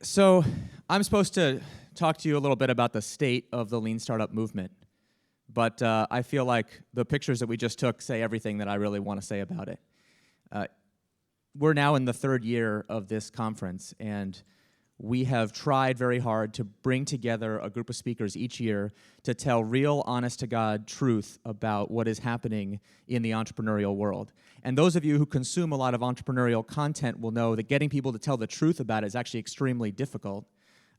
So I'm supposed to talk to you a little bit about the state of the lean startup movement, but I feel like the pictures that we just took say everything that I really want to say about it. We're now in the third year of this conference, and we have tried very hard to bring together a group of speakers each year to tell real, honest-to-God truth about what is happening in the entrepreneurial world. And those of you who consume a lot of entrepreneurial content will know that getting people to tell the truth about it is actually extremely difficult.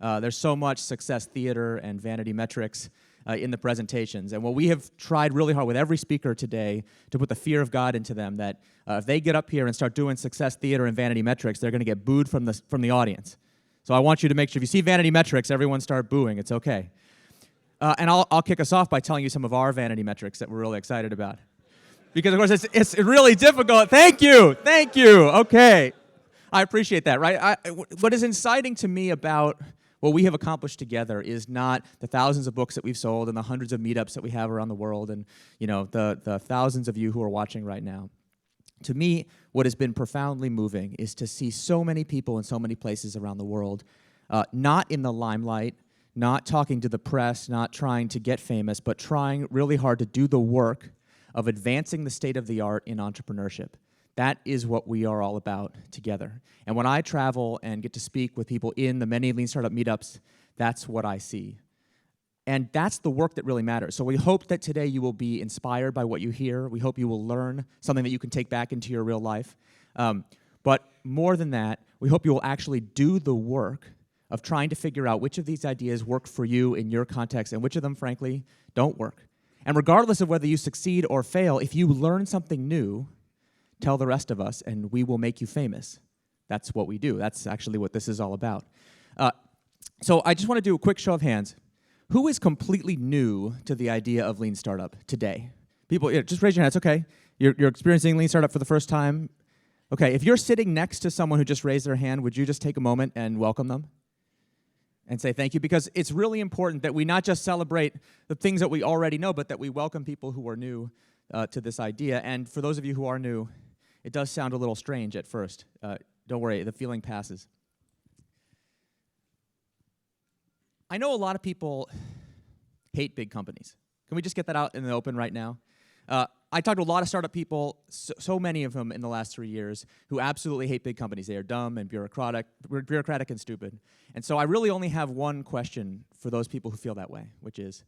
There's so much success theater and vanity metrics in the presentations. And what we have tried really hard with every speaker today to put the fear of God into them, that if they get up here and start doing success theater and vanity metrics, they're going to get booed from the audience. So I want you to make sure if you see vanity metrics, everyone start booing. It's okay. And I'll kick us off by telling you some of our vanity metrics that we're really excited about. Because, of course, it's really difficult. Thank you. Okay. I appreciate that, right? What is inciting to me about what we have accomplished together is not the thousands of books that we've sold and the hundreds of meetups that we have around the world and the thousands of you who are watching right now. To me, what has been profoundly moving is to see so many people in so many places around the world, not in the limelight, not talking to the press, not trying to get famous, but trying really hard to do the work of advancing the state of the art in entrepreneurship. That is what we are all about together. And when I travel and get to speak with people in the many Lean Startup meetups, that's what I see. And that's the work that really matters. So we hope that today you will be inspired by what you hear. We hope you will learn something that you can take back into your real life. But more than that, we hope you will actually do the work of trying to figure out which of these ideas work for you in your context and which of them, frankly, don't work. And regardless of whether you succeed or fail, if you learn something new, tell the rest of us, and we will make you famous. That's what we do. That's actually what this is all about. So I just want to do a quick show of hands. Who is completely new to the idea of Lean Startup today? People, just raise your hands. Okay, you're experiencing Lean Startup for the first time. Okay, if you're sitting next to someone who just raised their hand, would you just take a moment and welcome them? And say thank you, because it's really important that we not just celebrate the things that we already know, but that we welcome people who are new to this idea. And for those of you who are new, it does sound a little strange at first. Don't worry, the feeling passes. I know a lot of people hate big companies. Can we just get that out in the open right now? I talked to a lot of startup people, so many of them in the last 3 years, who absolutely hate big companies. They are dumb and bureaucratic and stupid. And so I really only have one question for those people who feel that way, which is,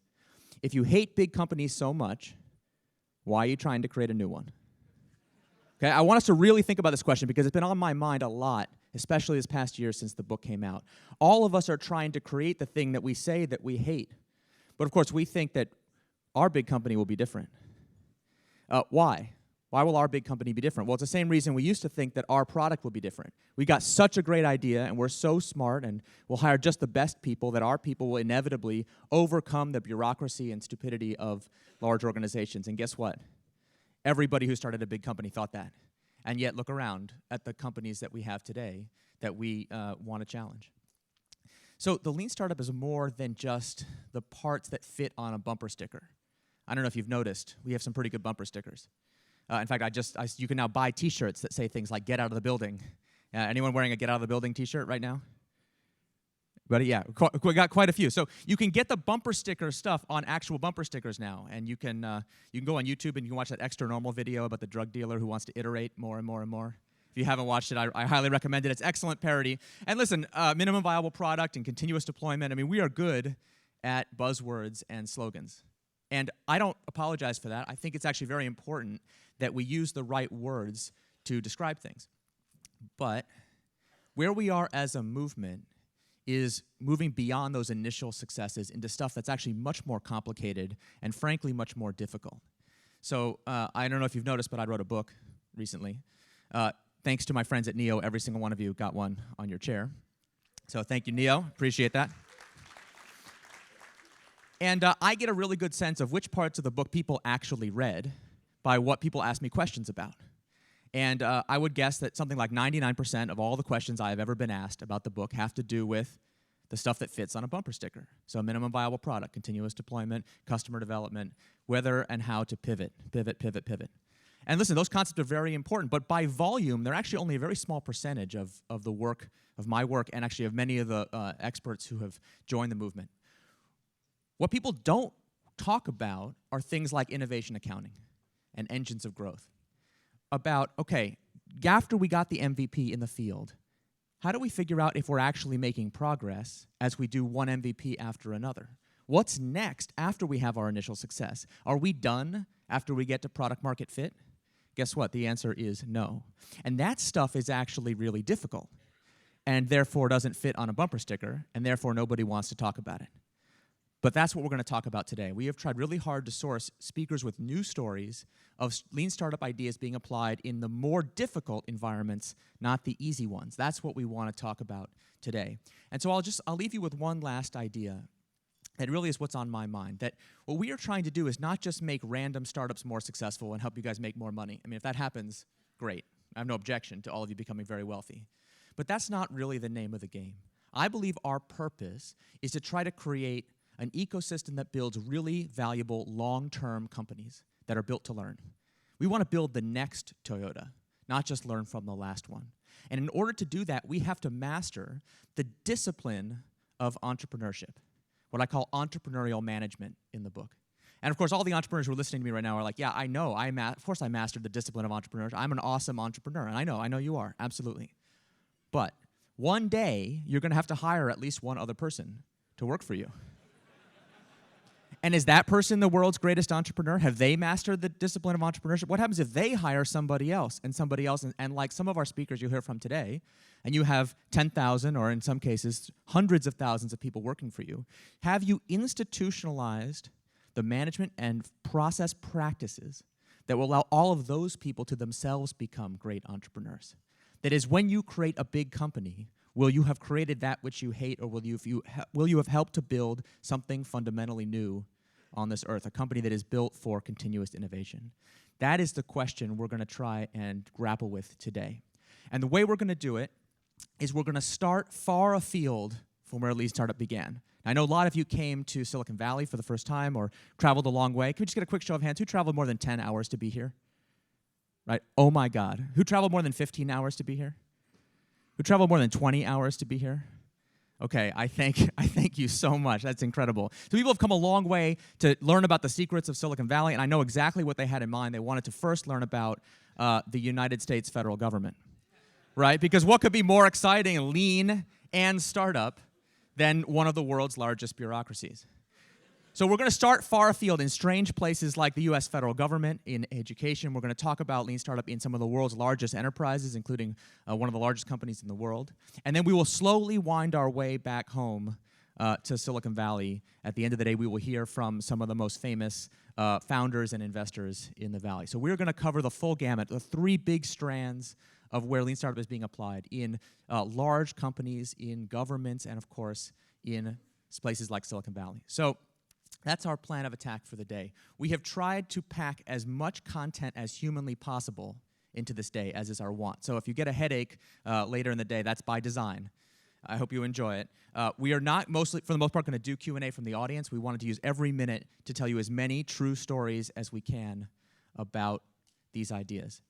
if you hate big companies so much, why are you trying to create a new one? Okay, I want us to really think about this question because it's been on my mind a lot, especially this past year since the book came out. All of us are trying to create the thing that we say that we hate. But of course, we think that our big company will be different. Why? Why will our big company be different? Well, it's the same reason we used to think that our product will be different. We got such a great idea, and we're so smart, and we'll hire just the best people, that our people will inevitably overcome the bureaucracy and stupidity of large organizations. And guess what? Everybody who started a big company thought that. And yet, look around at the companies that we have today that we want to challenge. So the Lean Startup is more than just the parts that fit on a bumper sticker. I don't know if you've noticed, we have some pretty good bumper stickers. In fact, you can now buy T-shirts that say things like "Get out of the building." Anyone wearing a "Get out of the building" T-shirt right now? But yeah, we got quite a few. So you can get the bumper sticker stuff on actual bumper stickers now, and you can go on YouTube and you can watch that Extra Normal video about the drug dealer who wants to iterate more and more and more. If you haven't watched it, I highly recommend it. It's excellent parody. And listen, minimum viable product and continuous deployment. I mean, we are good at buzzwords and slogans. And I don't apologize for that. I think it's actually very important that we use the right words to describe things. But where we are as a movement is moving beyond those initial successes into stuff that's actually much more complicated and frankly much more difficult. So I don't know if you've noticed, but I wrote a book recently. Thanks to my friends at Neo, every single one of you got one on your chair. So thank you, Neo. Appreciate that. And I get a really good sense of which parts of the book people actually read by what people ask me questions about. And I would guess that something like 99% of all the questions I have ever been asked about the book have to do with the stuff that fits on a bumper sticker. So minimum viable product, continuous deployment, customer development, whether and how to pivot. And listen, those concepts are very important, but by volume, they're actually only a very small percentage of the work, of my work, and actually of many of the experts who have joined the movement. What people don't talk about are things like innovation accounting and engines of growth. About, okay, after we got the MVP in the field, how do we figure out if we're actually making progress as we do one MVP after another? What's next after we have our initial success? Are we done after we get to product market fit? Guess what? The answer is no. And that stuff is actually really difficult, and therefore doesn't fit on a bumper sticker, and therefore nobody wants to talk about it. But that's what we're going to talk about today. We have tried really hard to source speakers with new stories of lean startup ideas being applied in the more difficult environments, not the easy ones. That's what we want to talk about today. And so I'll leave you with one last idea that really is what's on my mind, that what we are trying to do is not just make random startups more successful and help you guys make more money. I mean, if that happens, great. I have no objection to all of you becoming very wealthy. But that's not really the name of the game. I believe our purpose is to try to create an ecosystem that builds really valuable long-term companies that are built to learn. We want to build the next Toyota, not just learn from the last one. And in order to do that, we have to master the discipline of entrepreneurship, what I call entrepreneurial management in the book. And of course, all the entrepreneurs who are listening to me right now are like, yeah, I know, of course I mastered the discipline of entrepreneurship. I'm an awesome entrepreneur, and I know you are, absolutely. But one day, you're going to have to hire at least one other person to work for you. And is that person the world's greatest entrepreneur? Have they mastered the discipline of entrepreneurship? What happens if they hire somebody else, and like some of our speakers you'll hear from today, and you have 10,000, or in some cases, hundreds of thousands of people working for you? Have you institutionalized the management and process practices that will allow all of those people to themselves become great entrepreneurs? That is, when you create a big company, will you have created that which you hate, or will you have helped to build something fundamentally new on this earth, a company that is built for continuous innovation? That is the question we're going to try and grapple with today. And the way we're going to do it is we're going to start far afield from where Lean Startup began. I know a lot of you came to Silicon Valley for the first time or traveled a long way. Can we just get a quick show of hands? Who traveled more than 10 hours to be here? Right? Oh my God. Who traveled more than 15 hours to be here? Who traveled more than 20 hours to be here? Okay, I thank you so much. That's incredible. So people have come a long way to learn about the secrets of Silicon Valley, and I know exactly what they had in mind. They wanted to first learn about the United States federal government, right? Because what could be more exciting, lean, and startup than one of the world's largest bureaucracies? So we're going to start far afield in strange places like the U.S. federal government, in education. We're going to talk about lean startup in some of the world's largest enterprises, including one of the largest companies in the world. And then we will slowly wind our way back home to Silicon Valley. At the end of the day, we will hear from some of the most famous founders and investors in the Valley. So we're going to cover the full gamut, the three big strands of where lean startup is being applied in large companies, in governments, and of course, in places like Silicon Valley. So that's our plan of attack for the day. We have tried to pack as much content as humanly possible into this day, as is our want. So if you get a headache later in the day, that's by design. I hope you enjoy it. We are not for the most part, going to do Q&A from the audience. We wanted to use every minute to tell you as many true stories as we can about these ideas.